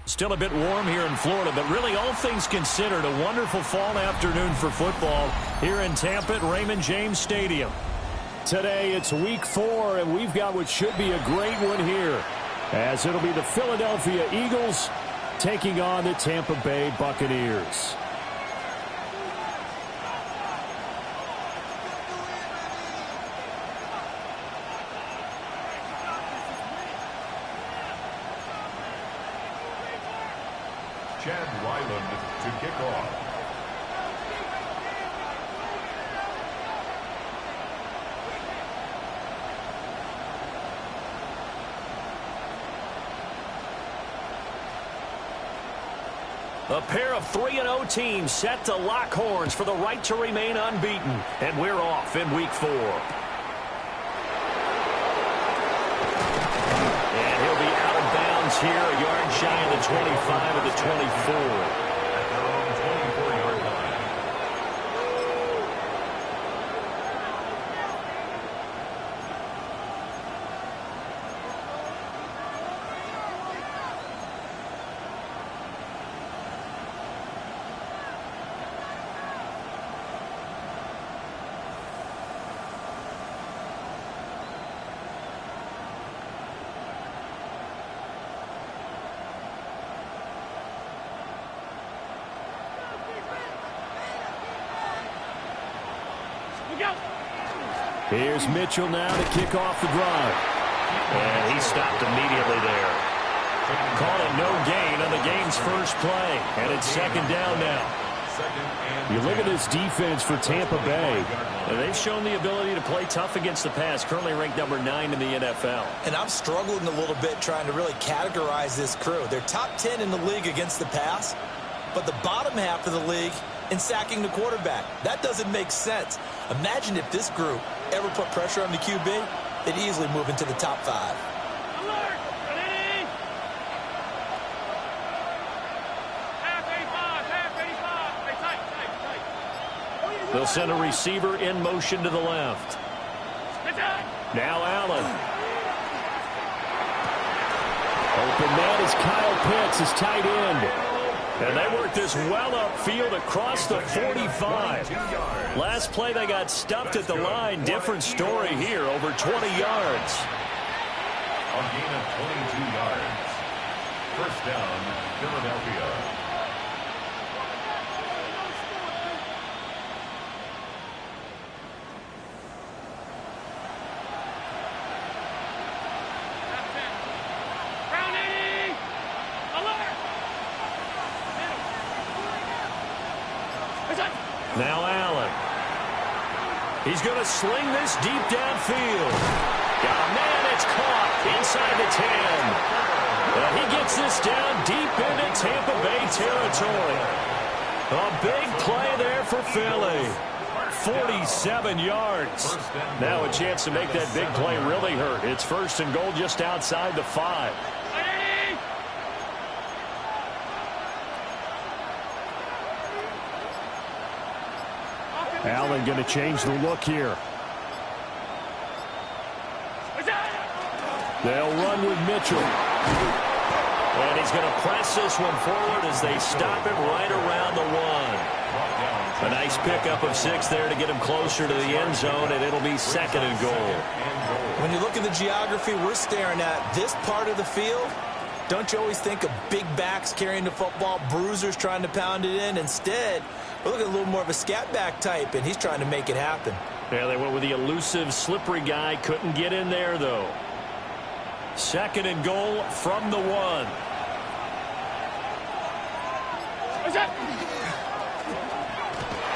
Still a bit warm here in Florida, but really all things considered, a wonderful fall afternoon for football here in Tampa at Raymond James Stadium. Today it's week 4, and we've got what should be a great one here, as it'll be the Philadelphia Eagles taking on the Tampa Bay Buccaneers. Chad Ryland to kick off. A pair of 3-0 teams set to lock horns for the right to remain unbeaten. And we're off in week 4. And he'll be out of bounds here, a yard shy of the 25 of the 24. At their own 24-yard line. Here's Mitchell now to kick off the drive. And he stopped immediately there. Call it no gain on the game's first play. And it's second down now. You look at this defense for Tampa Bay. They've shown the ability to play tough against the pass, currently ranked number 9 in the NFL. And I'm struggling a little bit trying to really categorize this crew. They're top 10 in the league against the pass, but the bottom half of the league in sacking the quarterback. That doesn't make sense. Imagine if this group ever put pressure on the QB, they'd easily move into the top 5. Alert! Ready? Half 85, tight. They'll send a receiver in motion to the left. Now Allen. Open man is Kyle Pitts, his tight end. And they work this well upfield across the 45. Last play they got stuffed at the line. Different story here, over 20 yards. A gain of 22 yards. First down, Philadelphia. Now Allen. He's going to sling this deep downfield. Got a man, it's caught inside the 10. And he gets this down deep into Tampa Bay territory. A big play there for Philly. 47 yards. Now a chance to make that big play really hurt. It's first and goal just outside the 5. Allen going to change the look here. They'll run with Mitchell. And he's going to press this one forward as they stop him right around the 1. A nice pickup of 6 there to get him closer to the end zone, and it'll be second and goal. When you look at the geography, we're staring at this part of the field Don't you always think of big backs carrying the football, bruisers trying to pound it in? Instead, we're looking at a little more of a scat back type, and he's trying to make it happen. Yeah, they went with the elusive, slippery guy. Couldn't get in there, though. 2nd and goal from the 1.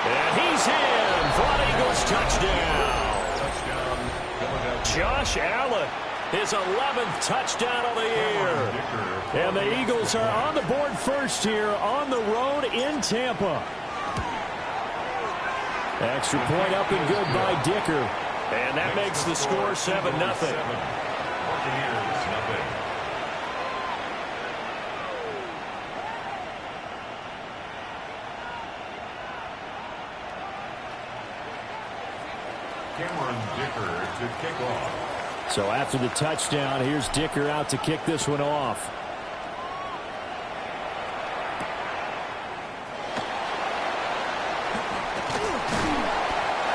And he's in for an Eagles touchdown. Josh Allen, his 11th touchdown of the year. And the Eagles are on the board first here on the road in Tampa. Extra point up and good by Dicker. And that makes the score 7-0. Dicker to kick off. So after the touchdown, here's Dicker out to kick this one off.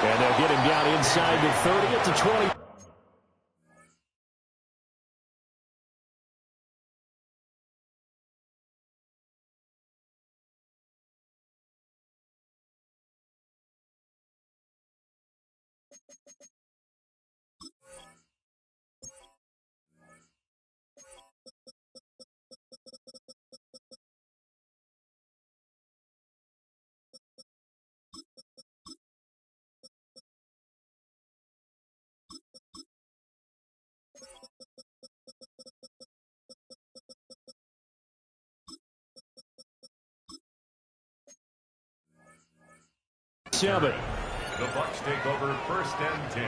And they'll get him down inside the 30 at the 20. The Bucs take over 1st and 10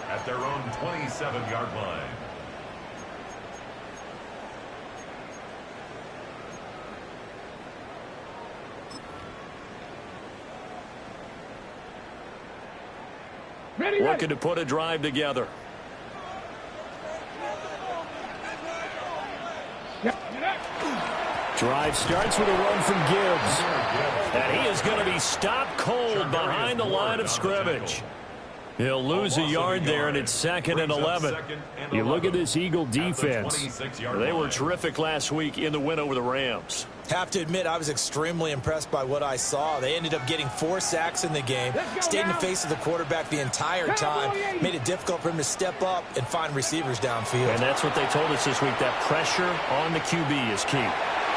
at their own 27-yard line. Looking to put a drive together. Drive starts with a run from Gibbs. And he is going to be stopped cold behind the line of scrimmage. He'll lose a yard there, and it's 2nd and 11. You look at this Eagle defense. They were terrific last week in the win over the Rams. Have to admit, I was extremely impressed by what I saw. They ended up getting 4 sacks in the game, stayed in the face of the quarterback the entire time, made it difficult for him to step up and find receivers downfield. And that's what they told us this week, that pressure on the QB is key.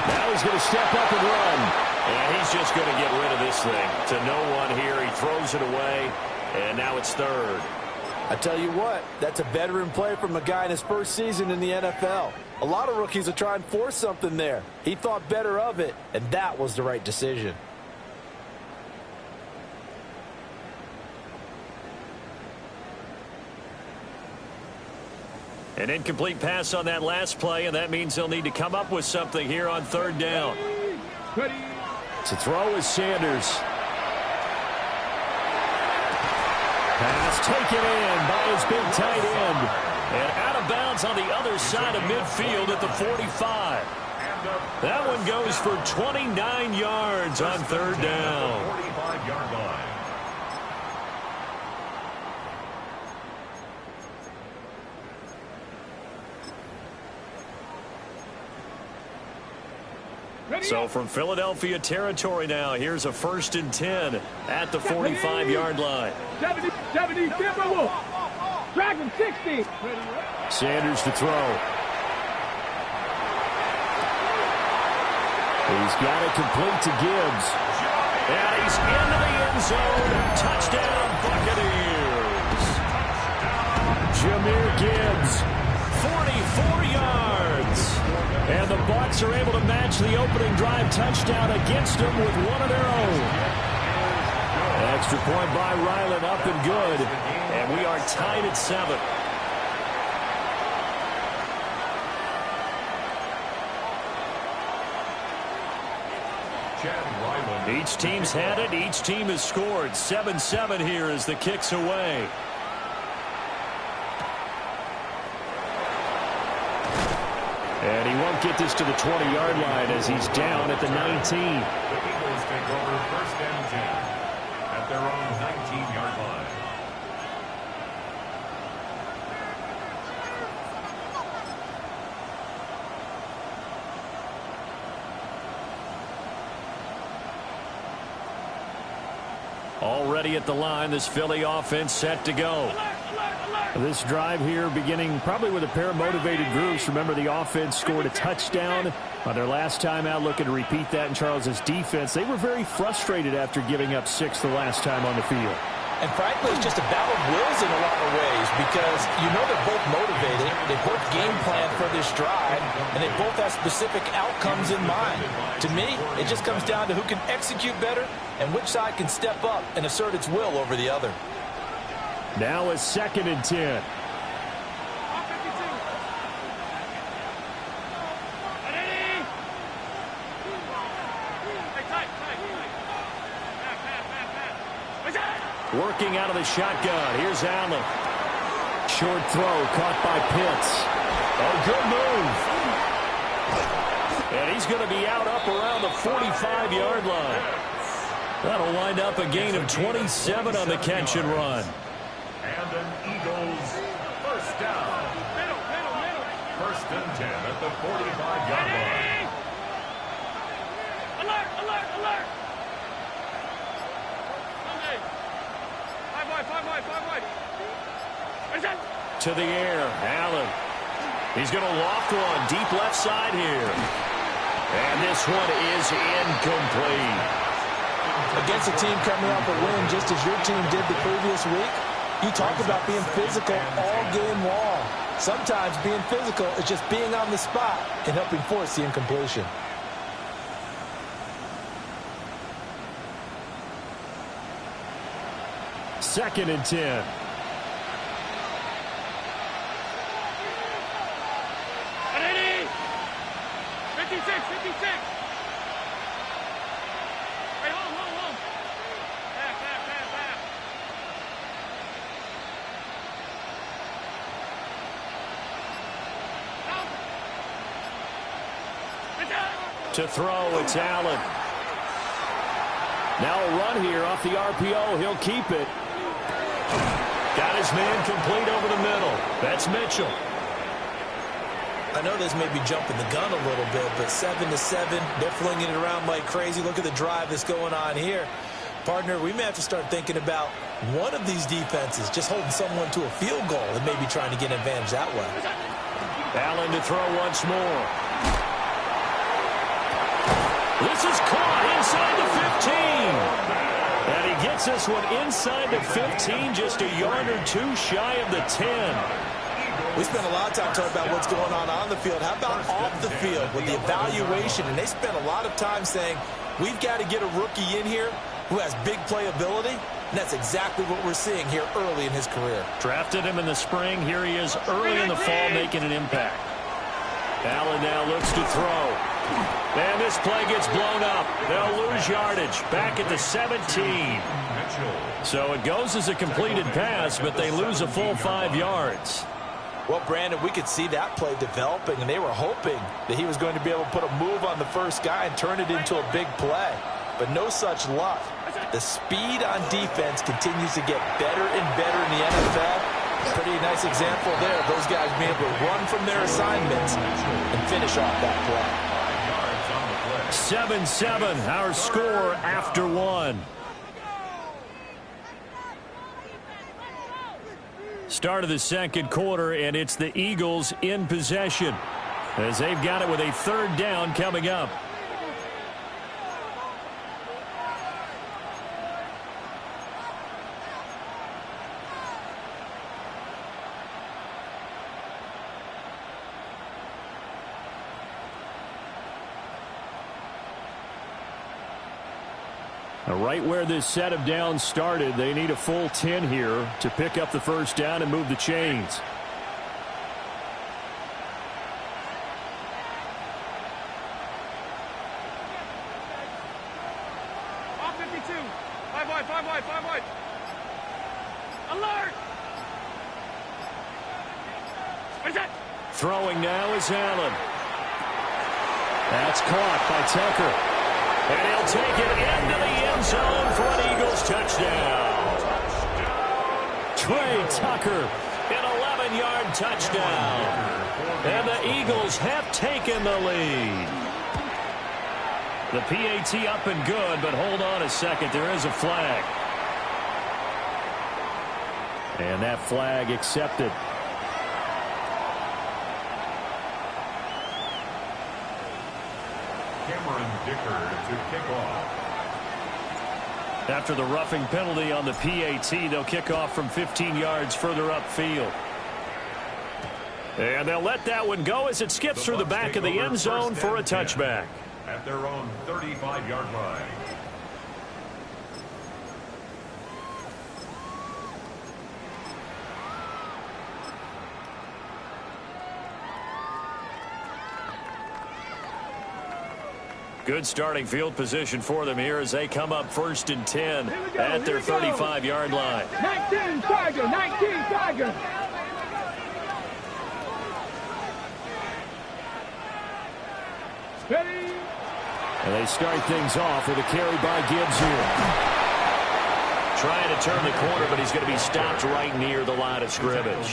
Now he's going to step up and run. And he's just going to get rid of this thing. To no one here, he throws it away, and now it's 3rd. I tell you what, that's a veteran play from a guy in his first season in the NFL. A lot of rookies will try and force something there. He thought better of it, and that was the right decision. An incomplete pass on that last play, and that means they'll need to come up with something here on 3rd down. To throw is Sanders. Pass taken in by his big tight end. And out of bounds on the other side of midfield at the 45. That one goes for 29 yards on 3rd down. 45-yard line. So from Philadelphia territory now, here's a 1st and 10 at the 45-yard line. 70, Dragon 60. Sanders to throw. He's got it complete to Gibbs. And he's into the end zone. Touchdown, Buccaneers. Jahmyr Gibbs, 44 yards. And the Bucs are able to match the opening drive touchdown against them with one of their own. Extra point by Ryland, up and good. And we are tied at 7. Each team's had it. Each team has scored. 7-7 here as the kick's away. And he won't get this to the 20-yard line as he's down at the 19. The Eagles take over 1st and 10 at their own 19-yard line. Already at the line, this Philly offense set to go. This drive here beginning probably with a pair of motivated groups. Remember, the offense scored a touchdown on their last time out, looking to repeat that in Charles's defense. They were very frustrated after giving up 6 the last time on the field. And frankly, it's just a battle of wills in a lot of ways because you know they're both motivated. They both game plan for this drive, and they both have specific outcomes in mind. To me, it just comes down to who can execute better and which side can step up and assert its will over the other. Now a 2nd and 10. Working out of the shotgun. Here's Allen. Short throw caught by Pitts. Oh, good move. And he's going to be out up around the 45-yard line. That'll wind up a gain of 27 on the catch and run. And an Eagles first down. First and 10 at the 45-yard line. Alert, alert, alert. To the air, Allen. He's going to loft one deep left side here. And this one is incomplete. Against a team coming off a win just as your team did the previous week, you talk about being physical all game long. Sometimes being physical is just being on the spot and helping force the incompletion. Second and 10. To throw, it's Allen. Now a run here off the RPO. He'll keep it. Got his man complete over the middle. That's Mitchell. I know this may be jumping the gun a little bit, but 7-7, they're flinging it around like crazy. Look at the drive that's going on here. Partner, we may have to start thinking about one of these defenses just holding someone to a field goal and maybe trying to get an advantage that way. Allen to throw once more. This is caught inside the 15. And he gets this one inside the 15, just a yard or two shy of the 10. We spent a lot of time talking about what's going on the field. How about off the field with the evaluation? And they spent a lot of time saying, we've got to get a rookie in here who has big playability. And that's exactly what we're seeing here early in his career. Drafted him in the spring. Here he is early in the fall making an impact. Allen now looks to throw. And this play gets blown up. They'll lose yardage. Back at the 17. So it goes as a completed pass, but they lose a full 5 yards. Well, Brandon, we could see that play developing, and they were hoping that he was going to be able to put a move on the first guy and turn it into a big play. But no such luck. The speed on defense continues to get better and better in the NFL. Pretty nice example there. Those guys being able to run from their assignments and finish off that play. 7-7, our score after one. Start of the second quarter, and it's the Eagles in possession as they've got it with a third down coming up. Right where this set of downs started, they need a full 10 here to pick up the first down and move the chains. Off 52. 5 wide, 5 wide, 5 wide. Alert! What is that? Throwing now is Allen. That's caught by Tucker. And he'll take it into the end zone for an Eagles touchdown. Trey Tucker, an 11-yard touchdown. And the Eagles have taken the lead. The PAT up and good, but hold on a second. There is a flag. And that flag accepted. Cameron Dicker to kick off. After the roughing penalty on the PAT, they'll kick off from 15 yards further upfield. And they'll let that one go as it skips through the back of the end zone for a touchback. At their own 35-yard line. Good starting field position for them here as they come up 1st and 10 at their 35-yard line. 19 Tiger, 19 Tiger. Steady. And they start things off with a carry by Gibbs here. Trying to turn the corner, but he's going to be stopped right near the line of scrimmage.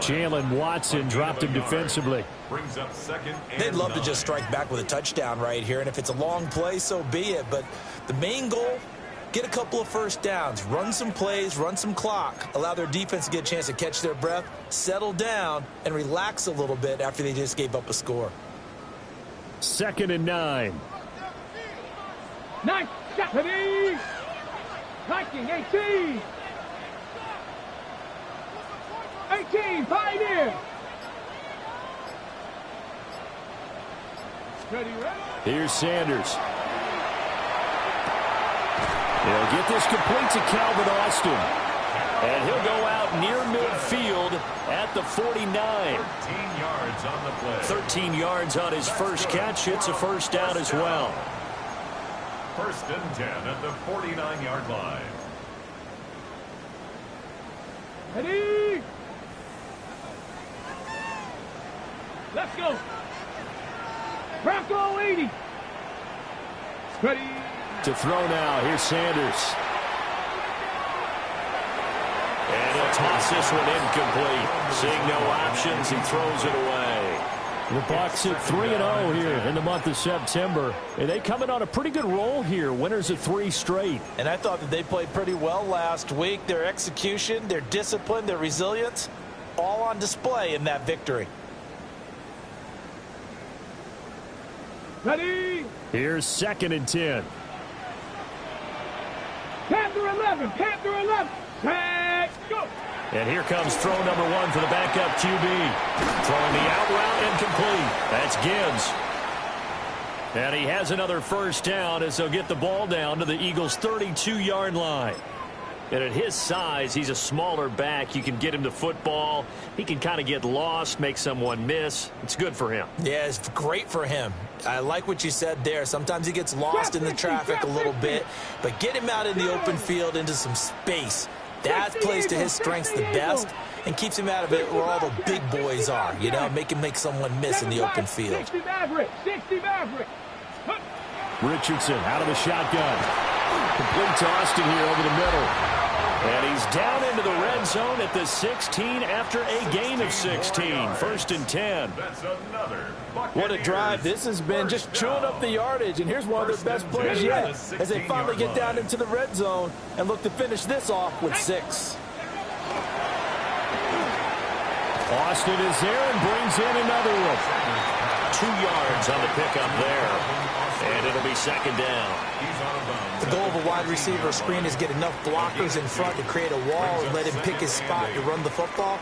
Jalen Watson dropped him defensively. Brings up 2nd and They'd love 9. to just strike back with a touchdown right here, and if it's a long play, so be it. But the main goal, get a couple of first downs, run some plays, run some clock, allow their defense to get a chance to catch their breath, settle down, and relax a little bit after they just gave up a score. 2nd and 9. 9, Stephanie. 19, 18. 18, Pioneer. Steady, ready. Here's Sanders. He'll get this complete to Calvin Austin. And he'll go out near midfield at the 49. 13 yards on the play. 13 yards on his first catch. It's a first down as well. 1st and 10 at the 49-yard line. Ready. Let's go. Bronco 80. Ready. To throw now. Here's Sanders. And he'll toss this one incomplete. Seeing no options, he throws it away. The Bucs at 3-0 here in the month of September. And they come in on a pretty good roll here. Winners of 3 straight. And I thought that they played pretty well last week. Their execution, their discipline, their resilience, all on display in that victory. Ready. Here's 2nd and 10. Panther 11. Panther 11. Set. Go. And here comes throw number 1 for the backup QB. Throwing the out route incomplete. That's Gibbs. And he has another first down as they'll get the ball down to the Eagles' 32-yard line. And at his size, he's a smaller back. You can get him to football. He can kind of get lost, make someone miss. It's good for him. Yeah, it's great for him. I like what you said there. Sometimes he gets lost in the traffic a little bit, but get him out in the open field into some space. That plays to his strengths the best and keeps him out of it where all the big boys are. You know, make him make someone miss in the open field. 60 Maverick. 60 Maverick. Richardson out of the shotgun. Complete to Austin here over the middle. And he's down into the red zone at the 16 after a gain of 16. 1st and 10. That's another. What a drive. This has been just chewing up the yardage, and here's one of their best plays yet as they finally get down into the red zone and look to finish this off with 6. Austin is there and brings in another one. 2 yards on the pickup there. And it'll be 2nd down. The goal of a wide receiver screen is get enough blockers in front to create a wall and let him pick his spot to run the football.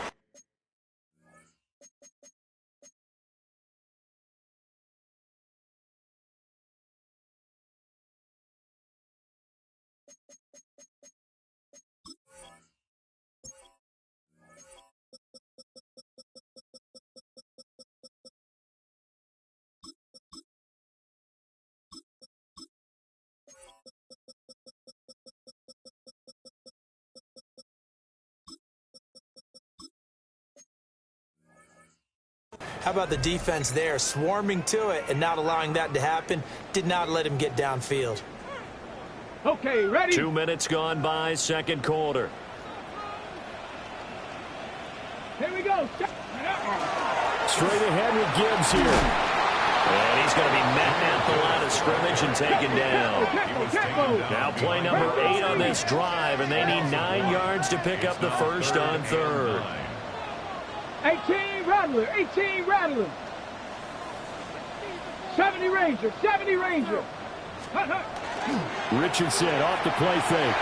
How about the defense there, swarming to it and not allowing that to happen? Did not let him get downfield. Okay, ready. 2 minutes gone by, 2nd quarter. Here we go. Straight ahead with Gibbs here. And he's going to be met at the line of scrimmage and taken down. Now play number 8 on this drive, and they need 9 yards to pick up the first on third. 18 Rattler, 18 Rattler. 70 Ranger, 70 Ranger. Richardson off the play fake.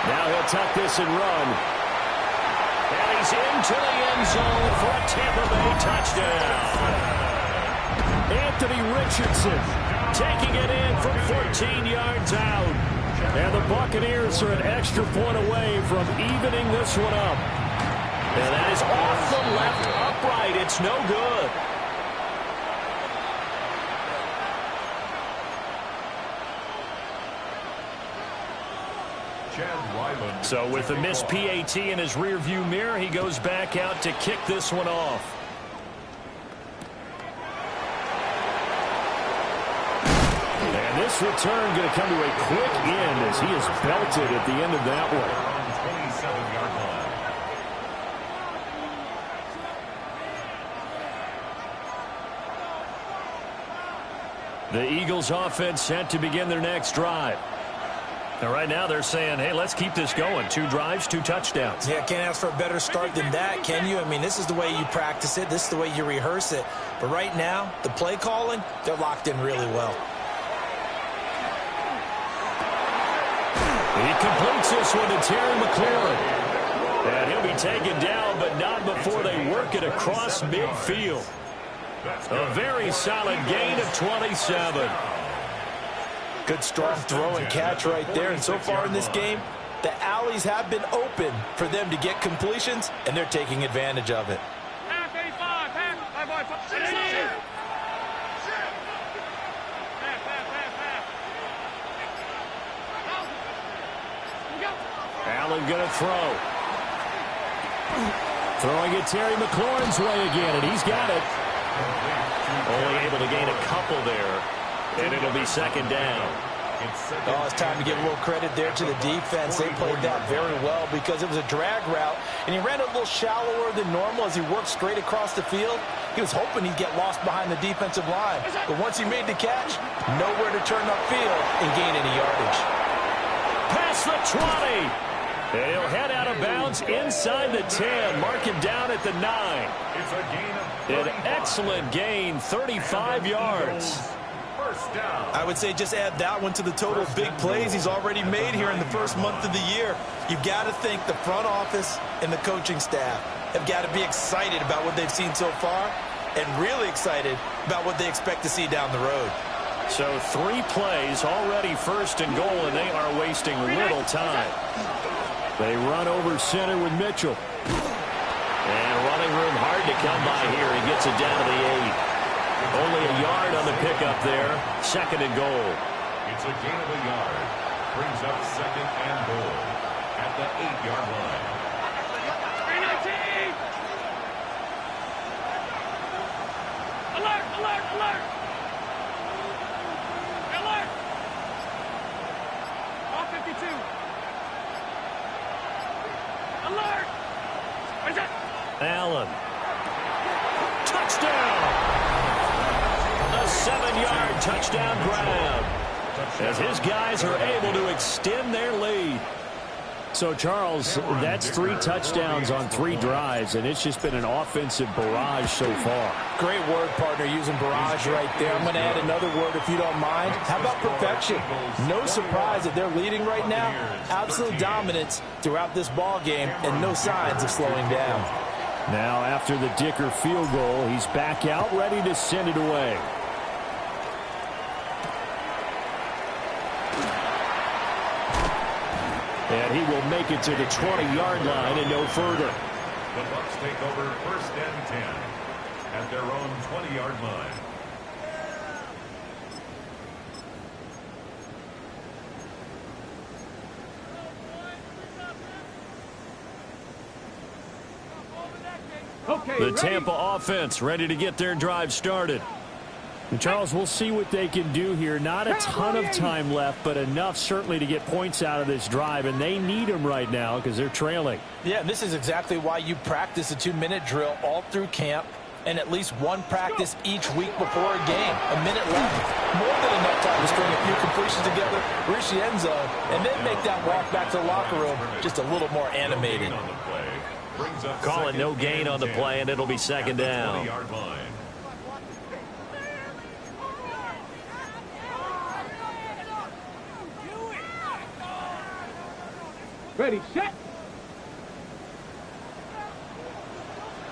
Now he'll tuck this and run. And he's into the end zone for a Tampa Bay touchdown. Anthony Richardson taking it in from 14 yards out. And the Buccaneers are an extra point away from evening this one up. And that is off the left upright. It's no good. So with the missed PAT in his rearview mirror, he goes back out to kick this one off. And this return going to come to a quick end as he is belted at the end of that one. The Eagles offense set to begin their next drive. Now, right now they're saying, hey, let's keep this going. 2 drives, 2 touchdowns. Yeah, can't ask for a better start than that, can you? I mean, this is the way you practice it. This is the way you rehearse it. But right now, the play calling, they're locked in really well. He completes this one to Terry McLaurin. And he'll be taken down, but not before they work it across midfield. A very solid gain of 27. Good strong throw and catch right there. And so far in this game, the alleys have been open for them to get completions, and they're taking advantage of it. Half 85, half. Allen going to throw. Throwing it Terry McLaurin's way again, and he's got it. Only able to gain a couple there, and it'll be second down. Oh, it's time to give a little credit there to the defense. They played that very well because it was a drag route, and he ran a little shallower than normal as he worked straight across the field. He was hoping he'd get lost behind the defensive line, but once he made the catch, nowhere to turn upfield and gain any yardage. Past the 20. And he'll head out of bounds inside the 10. Mark him down at the 9. It's a gain of An excellent gain, 35 yards. First down. I would say just add that one to the total big plays he's already made here in the first month of the year. You've got to think the front office and the coaching staff have got to be excited about what they've seen so far and really excited about what they expect to see down the road. So 3 plays, already first and goal, and they are wasting little time. They run over center with Mitchell. And running room hard to come by here. He gets it down to the 8. Only a yard on the pickup there. Second and goal. It's a gain of a yard. Brings up second and goal at the 8-yard line. 319! Alert, alert, alert! Alert! Ball 52. Alert! What is that? Allen. Touchdown! A 7-yard touchdown grab. As his guys are able to extend their lead. So, Charles, that's 3 touchdowns on 3 drives, and it's just been an offensive barrage so far. Great word, partner, using barrage right there. I'm going to add another word if you don't mind. How about perfection? No surprise that they're leading right now. Absolute dominance throughout this ball game and no signs of slowing down. Now, after the Dicker field goal, he's back out ready to send it away. And he will make it to the 20-yard line and no further. The Bucs take over first and 10 at their own 20-yard line. Okay, The ready? Tampa offense ready to get their drive started. And Charles, we'll see what they can do here. Not a ton of time left, but enough certainly to get points out of this drive, and they need them right now because they're trailing. Yeah, and this is exactly why you practice a 2-minute drill all through camp. and at least one practice each week before a game. A minute left, more than enough time to string a few completions together, reach the end zone, and then make that walk back to the locker room just a little more animated. Calling no gain on the play, and it'll be second down. Ready, set.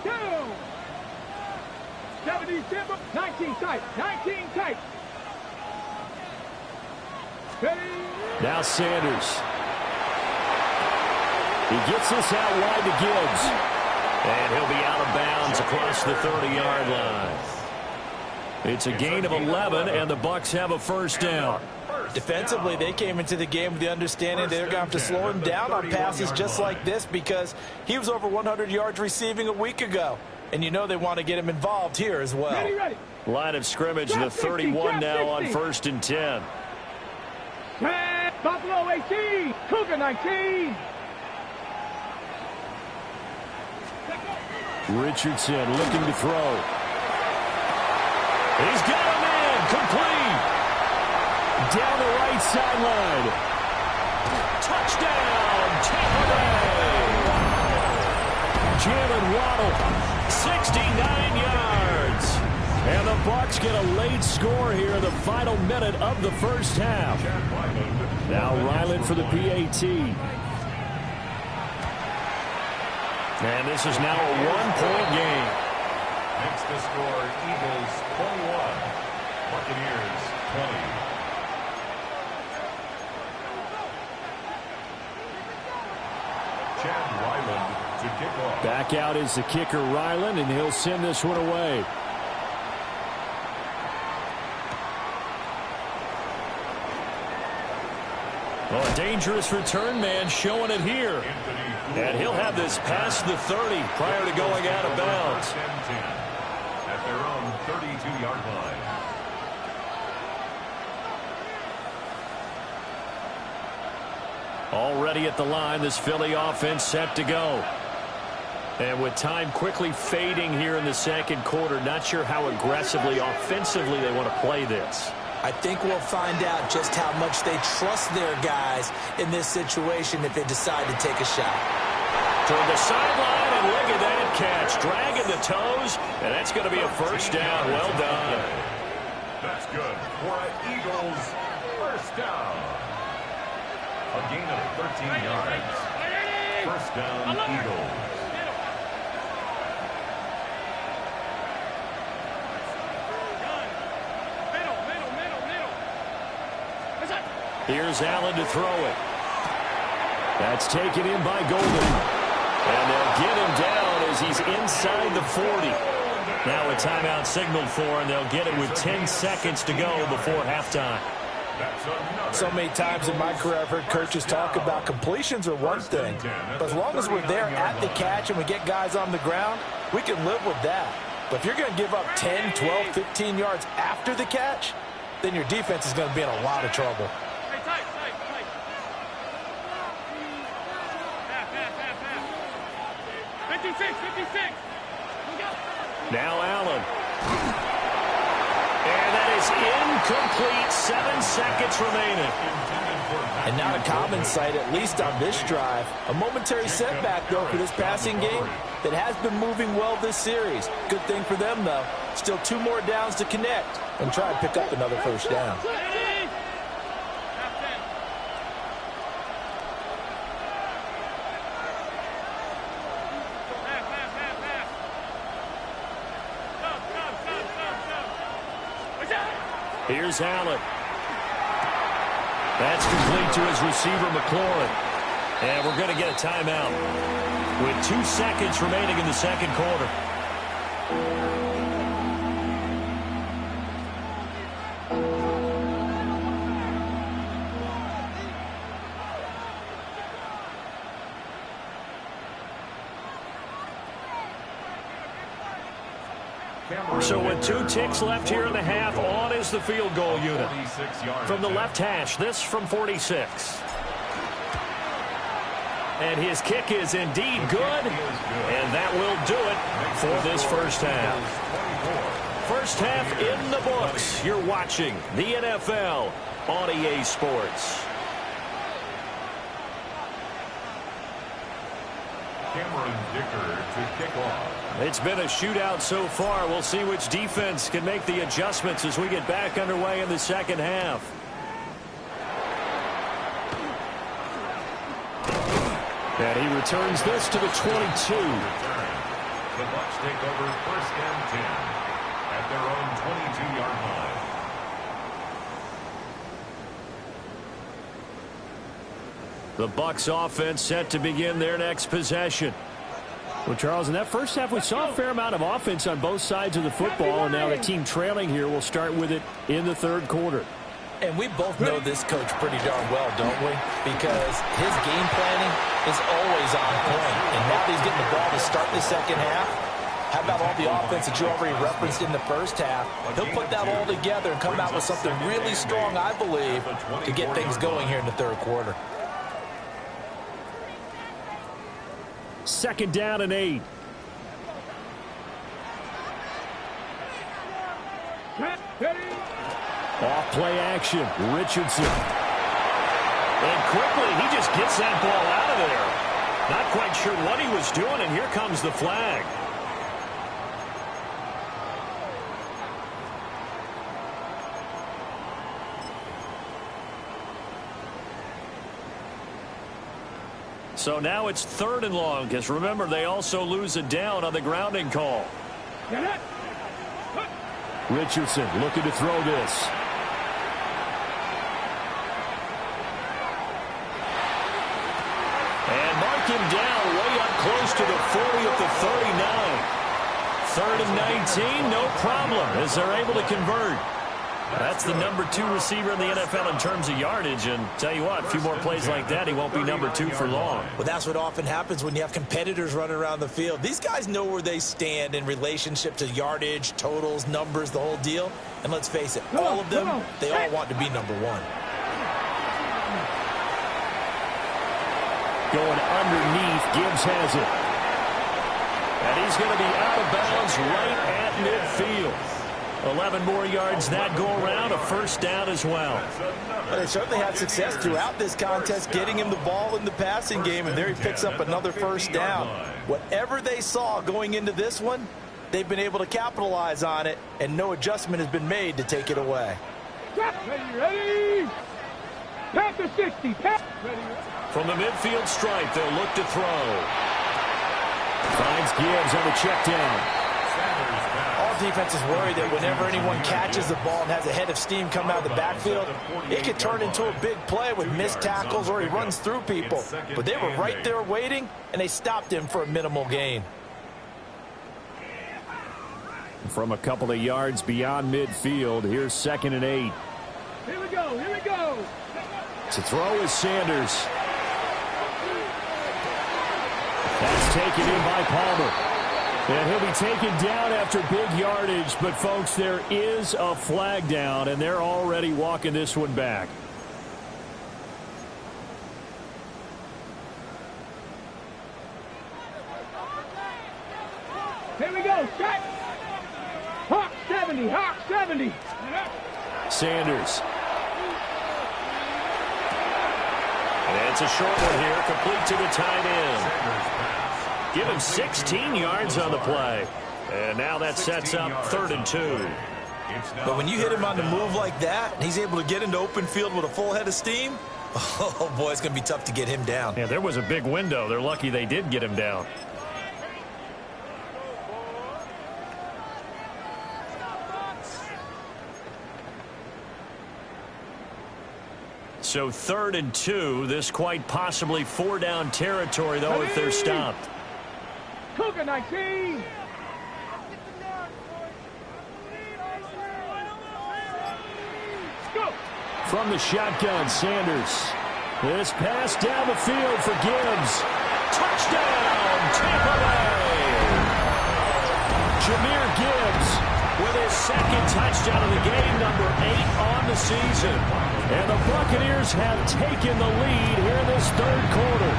Go. 70 simple. 19 tight. 19 tight. Ready. Now Sanders. He gets this out wide to Gibbs. And he'll be out of bounds across the 30-yard line. It's a gain of 11, and the Bucs have a first down. Defensively, they came into the game with the understanding they're going to have to slow him down on passes just like this because he was over 100 yards receiving a week ago. And you know they want to get him involved here as well. Ready, ready. Line of scrimmage, the 31 now on 1st and 10. Buffalo 18, Cougar 19. Richardson looking to throw. He's got him in, complete. Down the right sideline. Touchdown, Tampa Bay. Jalen Waddle, 69 yards. And the Bucs get a late score here in the final minute of the first half. Now Ryland for the PAT. And this is now a one-point game. Next to score, Eagles 21, Buccaneers 20. Chad Ryland to kick off. Back out is the kicker, Ryland, and he'll send this one away. Well, a dangerous return man showing it here. And he'll have this past the 30 prior to going out of bounds. At their own 32-yard line. Already at the line, this Philly offense set to go. And with time quickly fading here in the second quarter, not sure how aggressively, offensively they want to play this. I think we'll find out just how much they trust their guys in this situation if they decide to take a shot. Toward the sideline, and look at that catch. Dragging the toes, and that's going to be a first down. Well done. That's good for an Eagles first down. A gain of 13 yards. First down, Eagles. Here's Allen to throw it. That's taken in by Golden. And they'll get him down as he's inside the 40. Now a timeout signaled for, and they'll get it with 10 seconds to go before halftime. So many times in my career I've heard coaches talk about completions are one thing, but as long as we're there at the catch and we get guys on the ground, we can live with that. But if you're going to give up 10, 12, 15 yards after the catch, then your defense is going to be in a lot of trouble. Tight. 56. Now Allen. And that is incomplete. 7 seconds remaining. And not a common sight, at least on this drive. A momentary setback, though, for this passing game that has been moving well this series. Good thing for them, though. Still 2 more downs to connect and try and pick up another first down. Here's Allen. That's complete to his receiver, McLaurin. And we're going to get a timeout with 2 seconds remaining in the second quarter. So with 2 ticks left here in the half, on is the field goal unit. From the left hash, this from 46. And his kick is indeed good. And that will do it for this first half. First half in the books. You're watching the NFL on EA Sports. Cameron Dicker to kick off. It's been a shootout so far. We'll see which defense can make the adjustments as we get back underway in the second half. And he returns this to the 22. The Bucs take over first and 10 at their own 22-yard line. The Bucs offense set to begin their next possession. Well, Charles, in that first half, we saw a fair amount of offense on both sides of the football, and now the team trailing here will start with it in the third quarter. And we both know this coach pretty darn well, don't we? Because his game planning is always on point. And now that he's getting the ball to start the second half, how about all the offense that you already referenced in the first half? He'll put that all together and come out with something really strong, I believe, to get things going here in the third quarter. Second down and 8. Off play action. Richardson. And quickly, he just gets that ball out of there. Not quite sure what he was doing, and here comes the flag. So now it's third and long, because remember, they also lose a down on the grounding call. Richardson looking to throw this. And mark him down way up close to the 40 at the 39. Third and 19, no problem, as they're able to convert. That's the number 2 receiver in the NFL in terms of yardage, and tell you what, a few more plays like that, he won't be number 2 for long. Well, that's what often happens when you have competitors running around the field. These guys know where they stand in relationship to yardage, totals, numbers, the whole deal. And let's face it, all of them, they all want to be number 1. Going underneath, Gibbs has it. And he's going to be out of bounds right at midfield. 11 more yards that go around, a first down as well. Well, they certainly had success throughout this contest, getting him the ball in the passing game, and there he picks up another first down. Whatever they saw going into this one, they've been able to capitalize on it, and no adjustment has been made to take it away. Ready? Pass to 60. Pass. From the midfield stripe, they'll look to throw. Finds Gibbs on the check down. All defenses worry that whenever anyone catches the ball and has a head of steam come out of the backfield, it could turn into a big play with missed tackles or he runs through people. But they were right there waiting, and they stopped him for a minimal gain. From a couple of yards beyond midfield, here's second and 8. Here we go. Here we go. To throw is Sanders. That's taken in by Palmer. And he'll be taken down after big yardage. But, folks, there is a flag down, and they're already walking this one back. Here we go. Set. Hawk 70. Hawk 70. Sanders. And it's a short one here, complete to the tight end. Give him 16 yards on the play. And now that sets up third and 2. But when you hit him on the move like that, and he's able to get into open field with a full head of steam, oh, boy, it's going to be tough to get him down. Yeah, there was a big window. They're lucky they did get him down. So third and 2. This quite possibly 4-down territory, though, if they're stopped. Cougar 19. Go. From the shotgun, Sanders. This pass down the field for Gibbs. Touchdown, Tampa Bay! Jahmyr Gibbs with his second touchdown of the game, number 8 on the season. And the Buccaneers have taken the lead here in this third quarter.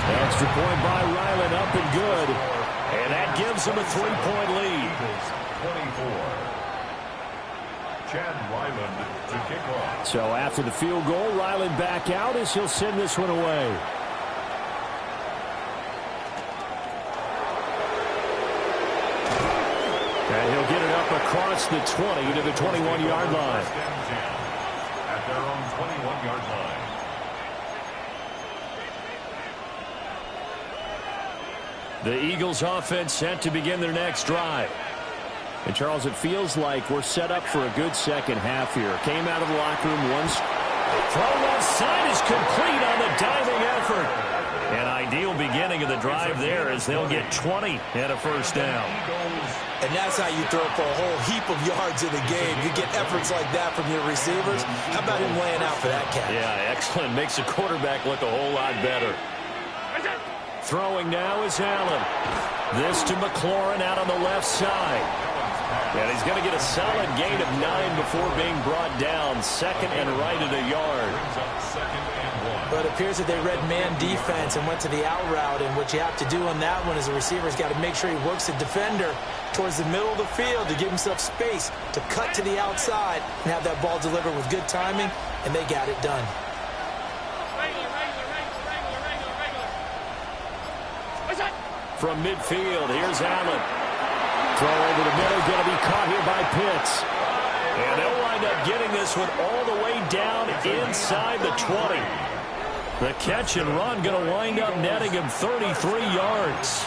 Extra point by Ryland, up and good. And that gives him a 3-point lead. 24. Chad Ryland to kick off. So after the field goal, Ryland back out as he'll send this one away. And he'll get it up across the 20 to the 21-yard line. At their own 21-yard line. The Eagles offense set to begin their next drive. And, Charles, it feels like we're set up for a good second half here. Came out of the locker room once. Throw left side is complete on the diving effort. An ideal beginning of the drive there as they'll get 20 and a first down. And that's how you throw for a whole heap of yards in the game. You get efforts like that from your receivers. How about him laying out for that catch? Yeah, excellent. Makes the quarterback look a whole lot better. Throwing now is Allen. This to McLaurin out on the left side. And he's going to get a solid gain of 9 before being brought down. Second and right at a yard. But it appears that they read man defense and went to the out route. And what you have to do on that one is the receiver's got to make sure he works the defender towards the middle of the field to give himself space to cut to the outside and have that ball delivered with good timing. And they got it done. From midfield, here's Allen. Throw over the middle, going to be caught here by Pitts. And they'll wind up getting this one all the way down inside the 20. The catch and run going to wind up netting him 33 yards.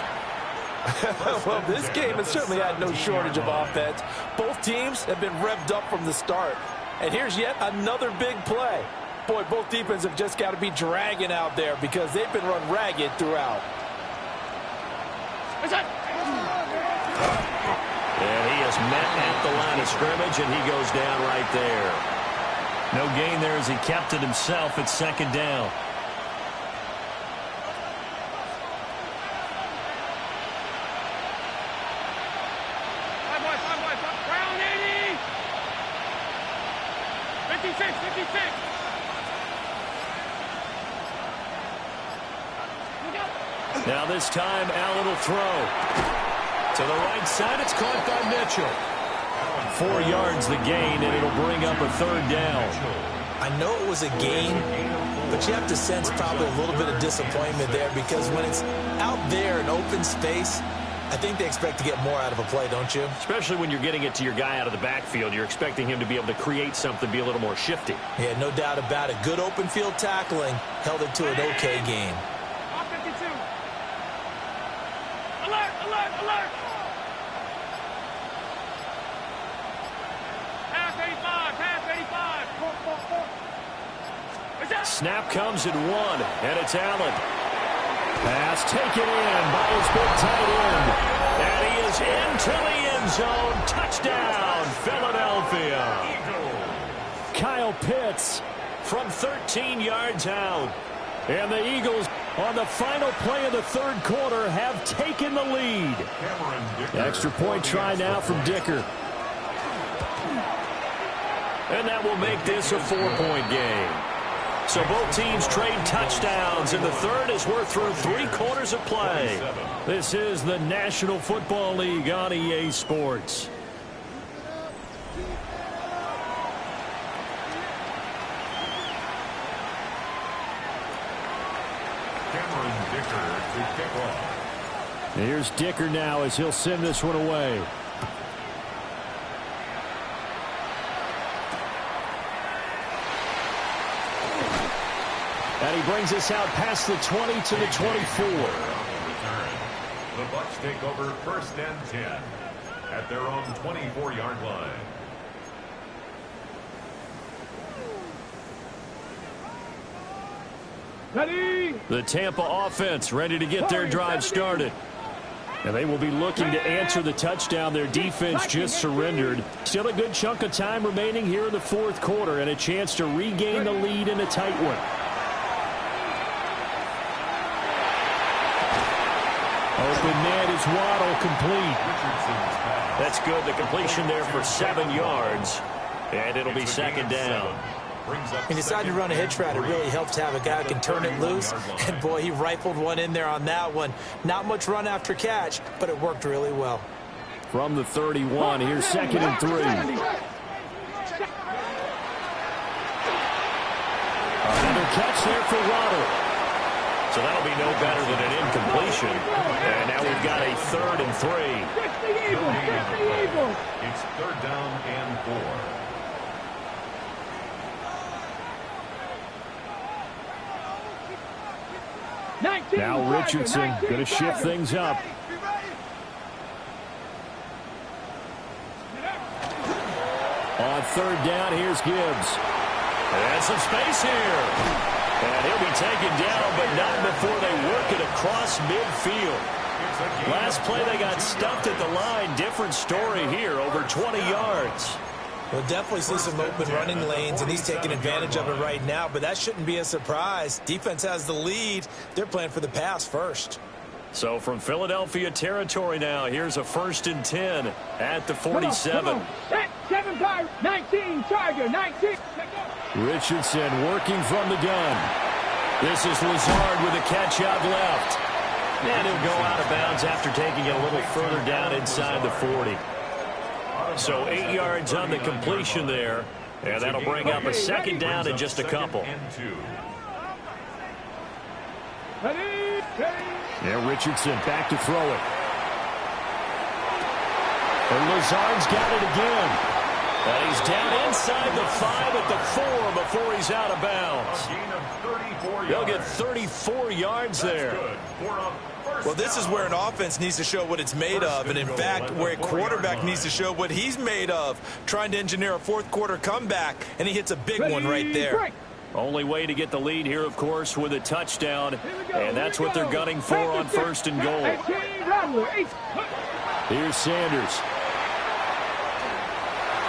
Well, this game has certainly had no shortage of offense. Both teams have been revved up from the start. And here's yet another big play. Boy, both defenses have just got to be dragging out there because they've been run ragged throughout. And he is met at the line of scrimmage, and he goes down right there. No gain there as he kept it himself at second down. Brown 80. 56, 56. Now this time, Allen will throw. To the right side, it's caught by Mitchell. 4 yards the gain, and it'll bring up a third down. I know it was a gain, but you have to sense probably a little bit of disappointment there because when it's out there in open space, I think they expect to get more out of a play, don't you? Especially when you're getting it to your guy out of the backfield. You're expecting him to be able to create something, be a little more shifty. Yeah, no doubt about it. Good open field tackling held it to an okay gain. Alert, alert, alert! Pass 85, pass 85. Snap comes at 1, and it's Allen. Pass taken in by his big tight end. And he is into the end zone. Touchdown, Philadelphia. Kyle Pitts from 13 yards out. And the Eagles, on the final play of the third quarter, have taken the lead. Extra point try now from Dicker. And that will make this a 4-point game. So both teams trade touchdowns in the third as we're through 3 quarters of play. This is the National Football League on EA Sports. Here's Dicker now as he'll send this one away. And he brings us out past the 20 to the 24. The Bucs take over first and 10 at their own 24-yard line. Ready? The Tampa offense ready to get their drive started. And they will be looking to answer the touchdown their defense just surrendered. Still a good chunk of time remaining here in the fourth quarter and a chance to regain the lead in a tight one. Open net is Waddle complete. That's good. The completion there for 7 yards. And it'll be second down. He decided to run a hitch route. It really helps to have a guy who can turn it loose. And, boy, he rifled one in there on that one. Not much run after catch, but it worked really well. From the 31, here's 2nd and 3. Another catch there for Waddle. So that'll be no better than an incompletion. And now we've got a 3rd and 3. It's 3rd down and 4. Now Richardson going to shift things up. On 3rd down, here's Gibbs. And some space here. And he'll be taken down, but not before they work it across midfield. Last play, they got stuffed at the line. Different story here, over 20 yards. We'll definitely see some open running lanes, and he's taking advantage of it right now, but that shouldn't be a surprise. Defense has the lead. They're playing for the pass first. So from Philadelphia territory now, here's a 1st and 10 at the 47. Come on. 7 power, 19, Tiger, 19. Richardson working from the gun. This is Lazard with a catch out left. And he'll go out of bounds after taking it a little further down inside the 40. So 8 yards on the completion there. And that'll bring up a 2nd down in just a couple. Yeah, Richardson back to throw it. And Lazard's got it again. And he's down inside the 5 at the 4 before he's out of bounds. They'll get 34 yards there. Well, this is where an offense needs to show what it's made of, and in fact, where a quarterback needs to show what he's made of, trying to engineer a 4th quarter comeback, and he hits a big one right there. Only way to get the lead here, of course, with a touchdown, and that's what they're gunning for on 1st and goal. Here's Sanders.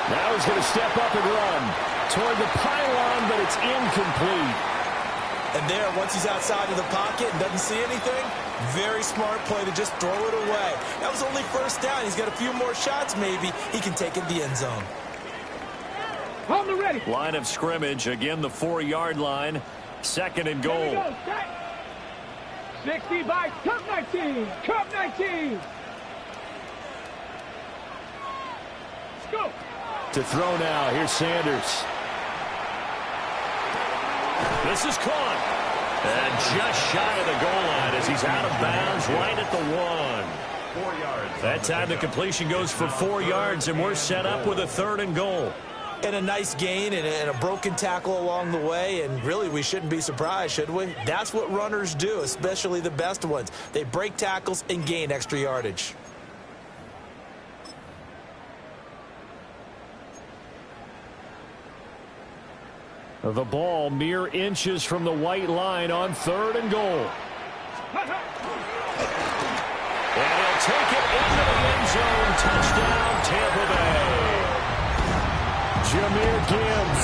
Now he's going to step up and run toward the pylon, but it's incomplete. And there, once he's outside of the pocket and doesn't see anything, very smart play to just throw it away. That was only 1st down. He's got a few more shots, maybe. He can take it in the end zone. Line of scrimmage, again the 4-yard line. 2nd and goal. 60 by Cup 19. Cup 19. Let's go. To throw now, here's Sanders. This is caught. And just shy of the goal line as he's out of bounds right at the 1. 4 yards. That time the completion goes for 4 yards, and we're set up with a 3rd and goal. And a nice gain and a broken tackle along the way, and really we shouldn't be surprised, should we? That's what runners do, especially the best ones. They break tackles and gain extra yardage. The ball mere inches from the white line on 3rd and goal. And he'll take it into the end zone. Touchdown, Tampa Bay. Jahmyr Gibbs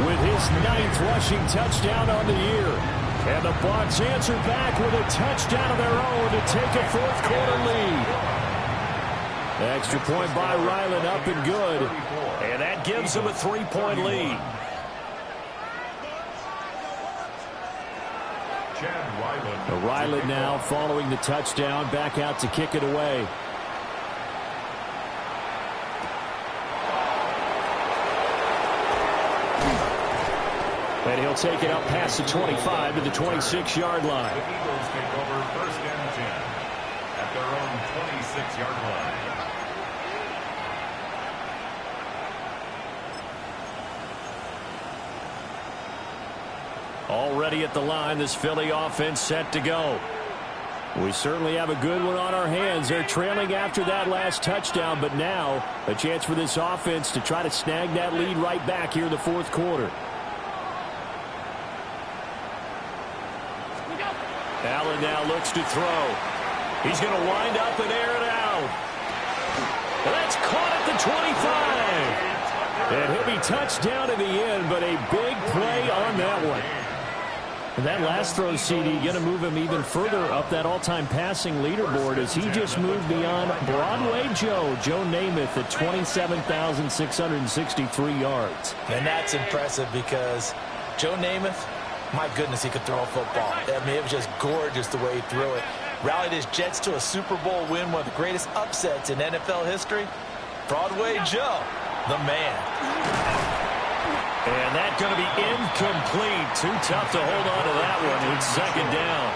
with his 9th rushing touchdown on the year. And the Bucs answer back with a touchdown of their own to take a 4th quarter lead. Extra point by Ryland, up and good. And that gives them a 3-point lead. Ryland now following the touchdown, back out to kick it away. And he'll take it up past the 25 to the 26-yard line. The Eagles take over 1st and 10 at their own 26-yard line. Already at the line, this Philly offense set to go. We certainly have a good one on our hands. They're trailing after that last touchdown, but now a chance for this offense to try to snag that lead right back here in the 4th quarter. Allen now looks to throw. He's going to wind up and air it out. And that's caught at the 25. And he'll be touched down in the end, but a big play on that one. And that last throw, CD, going to move him even further up that all-time passing leaderboard as he just moved beyond Broadway Joe Namath at 27,663 yards. And that's impressive because Joe Namath, my goodness, he could throw a football. I mean, it was just gorgeous the way he threw it. Rallied his Jets to a Super Bowl win, one of the greatest upsets in NFL history. Broadway Joe, the man. And that's going to be incomplete. Too tough to hold on to that one. It's second down.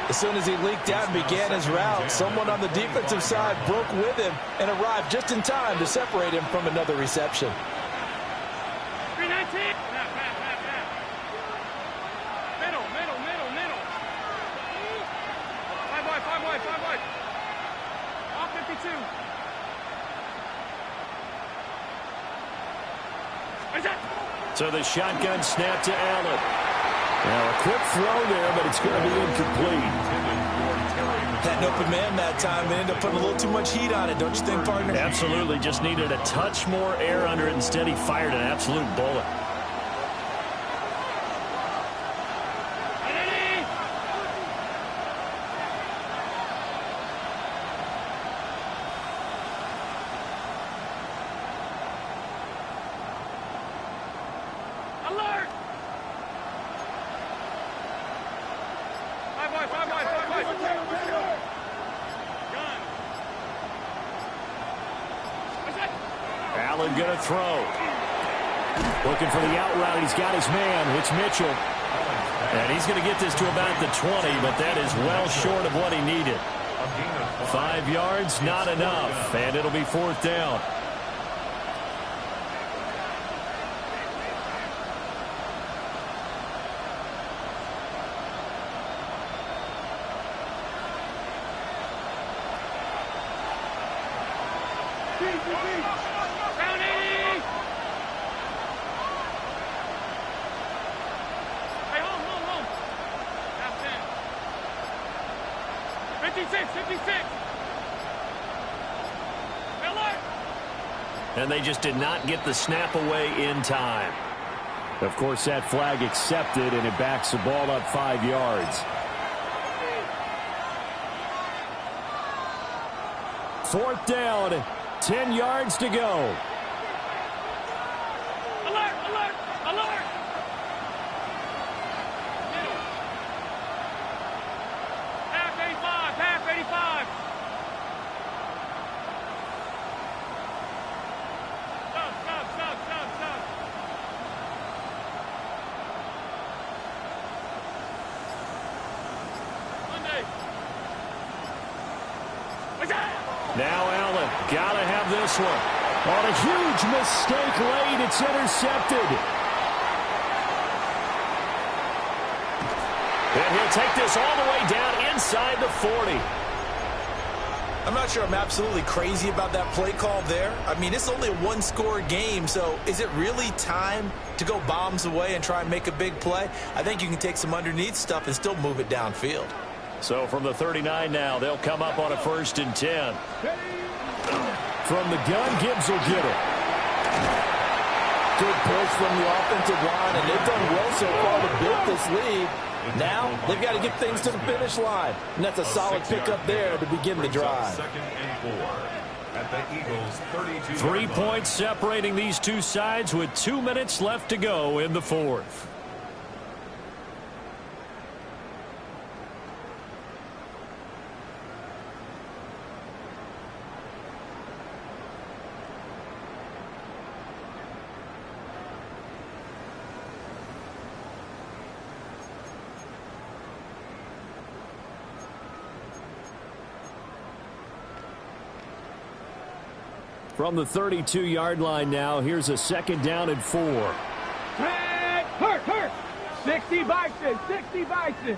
As soon as he leaked out and began his route, someone on the defensive side broke with him and arrived just in time to separate him from another reception. 319. Middle. 5 wide. All 52. So the shotgun snap to Allen. Now a quick throw there, but it's going to be incomplete. Had an open man that time and ended up putting a little too much heat on it, don't you think, partner? Absolutely. Just needed a touch more air under it. Instead, he fired an absolute bullet. Allen going to throw. Looking for the out route. He's got his man. It's Mitchell. And he's going to get this to about the 20, but that is well short of what he needed. 5 yards, not enough. And it'll be fourth down. Down 80. Hey, home. Half 10. 56. Miller. And they just did not get the snap away in time. Of course, that flag accepted, and it backs the ball up 5 yards. Fourth down, 10 yards to go. Alert. Middle. Half 85. Stop. Monday. What's that? Now Allen, got to have this one. On a huge mistake late, it's intercepted. And he'll take this all the way down inside the 40. I'm not sure I'm absolutely crazy about that play call there. I mean, it's only a one-score game, so is it really time to go bombs away and try and make a big play? I think you can take some underneath stuff and still move it downfield. So from the 39 now, they'll come up on a 1st and 10. From the gun, Gibbs will get it. Good push from the offensive line, and they've done well so far to build this lead. Now they've got to get things to the finish line, and that's a solid pickup there to begin the drive. 2nd and 4 at the Eagles' 32. 3 points separating these two sides with 2 minutes left to go in the fourth. From the 32-yard line now, here's a 2nd down and 4. Hurt. 60 Bison. 60 Bobcat.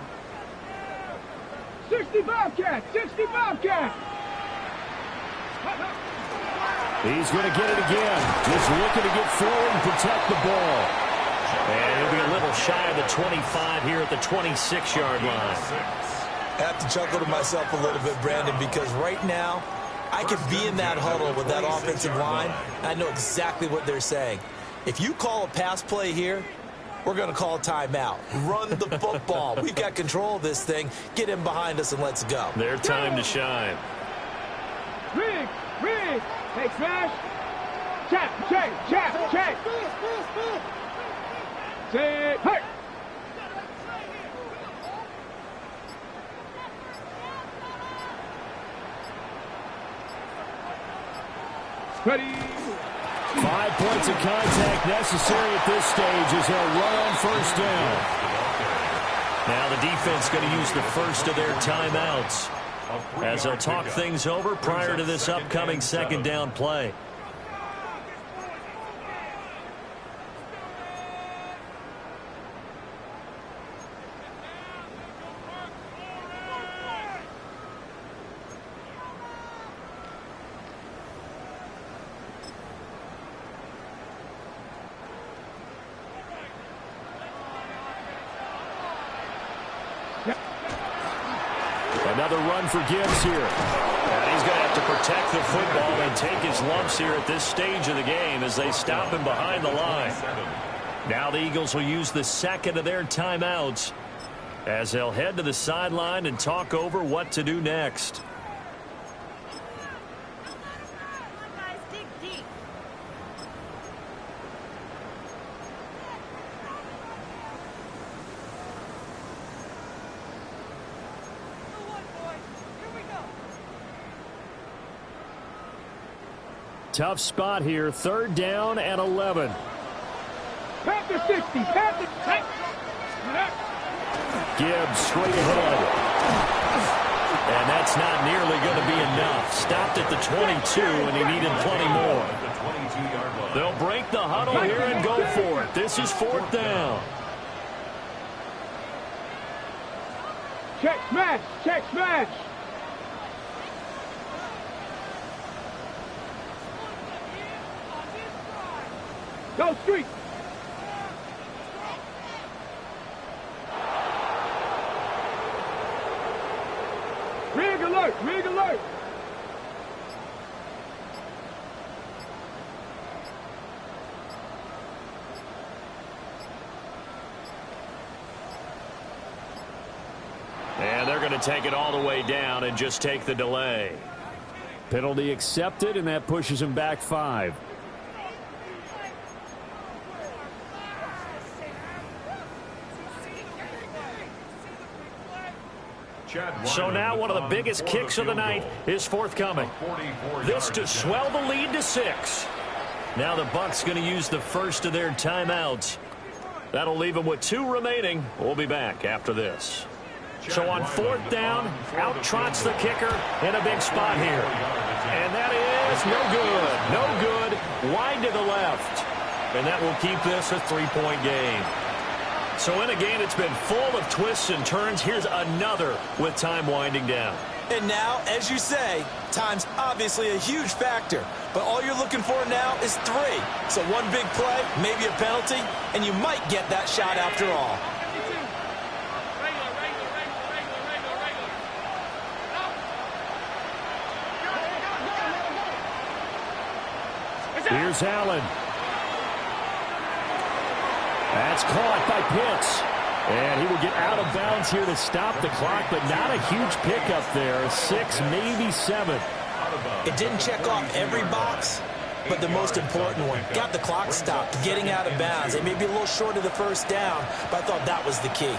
He's going to get it again. Just looking to get forward and protect the ball. And he'll be a little shy of the 25 here at the 26-yard line. I have to chuckle to myself a little bit, Brandon, because right now I could be in that huddle with that offensive line, and I know exactly what they're saying. If you call a pass play here, we're going to call a timeout. Run the football. We've got control of this thing. Get him behind us and let's go. Their time to shine. Rig! Take smash! Check! Say, hey! Ready! 5 points of contact necessary at this stage as they'll run on first down. Now the defense going to use the first of their timeouts as they'll talk things over prior to this upcoming second down play. Another run for Gibbs here. And he's going to have to protect the football and take his lumps here at this stage of the game as they stop him behind the line. Now the Eagles will use the second of their timeouts as they'll head to the sideline and talk over what to do next. Tough spot here. 3rd down and 11. Panther 60! Panther! Gibbs straight ahead. And that's not nearly going to be enough. Stopped at the 22, and he needed plenty more. They'll break the huddle here and go for it. This is 4th down. Check smash! Check smash! Go street! Rig alert! Rig alert! And they're going to take it all the way down and just take the delay. Penalty accepted, and that pushes him back 5. So now one of the biggest kicks of the night is forthcoming. This to swell the lead to 6. Now the Bucs going to use the first of their timeouts. That'll leave them with 2 remaining. We'll be back after this. So on 4th down, out trots the kicker in a big spot here. And that is no good. No good. Wide to the left. And that will keep this a 3-point game. So in a game that's been full of twists and turns, here's another with time winding down. And now, as you say, time's obviously a huge factor. But all you're looking for now is 3. So one big play, maybe a penalty, and you might get that shot after all. Here's Allen. That's caught by Pitts. And he will get out of bounds here to stop the clock, but not a huge pickup there. 6, maybe 7. It didn't check off every box, but the most important one. Got the clock stopped, getting out of bounds. It may be a little short of the first down, but I thought that was the key.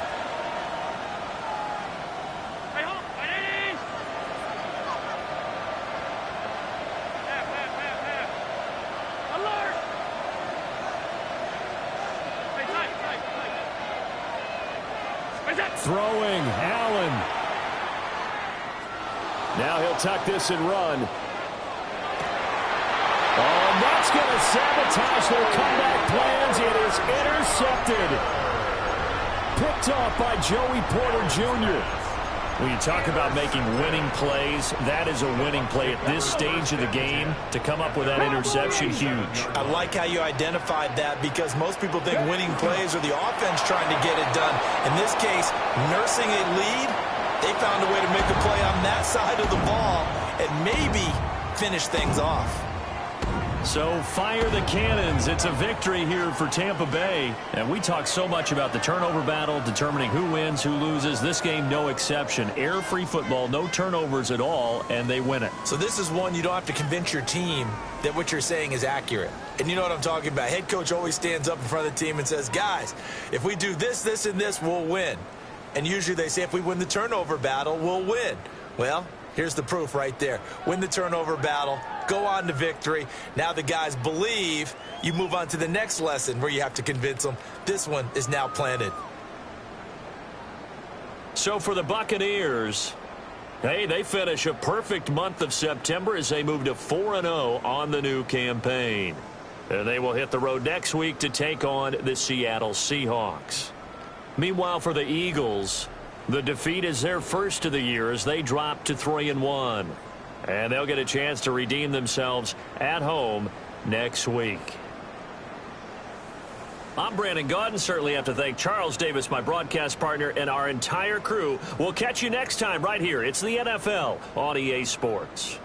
Throwing, Allen. Now he'll tuck this and run. Oh, and that's going to sabotage their comeback plans. It is intercepted. Picked off by Joey Porter Jr. When you talk about making winning plays, that is a winning play at this stage of the game. To come up with that interception, huge. I like how you identified that because most people think winning plays are the offense trying to get it done. In this case, nursing a lead, they found a way to make a play on that side of the ball and maybe finish things off. So fire the cannons. It's a victory here for Tampa Bay. And we talk so much about the turnover battle, determining who wins, who loses. This game, no exception. Air-free football, no turnovers at all, and they win it. So this is one you don't have to convince your team that what you're saying is accurate. And you know what I'm talking about. Head coach always stands up in front of the team and says, guys, if we do this, this, and this, we'll win. And usually they say if we win the turnover battle, we'll win. Well, here's the proof right there. Win the turnover battle. Go on to victory. Now the guys believe. You move on to the next lesson where you have to convince them. This one is now planted. So for the Buccaneers, hey, they finish a perfect month of September as they move to 4-0 on the new campaign. And they will hit the road next week to take on the Seattle Seahawks. Meanwhile, for the Eagles, the defeat is their first of the year as they drop to 3-1. And they'll get a chance to redeem themselves at home next week. I'm Brandon Gaudin. Certainly have to thank Charles Davis, my broadcast partner, and our entire crew. We'll catch you next time right here. It's the NFL on EA Sports.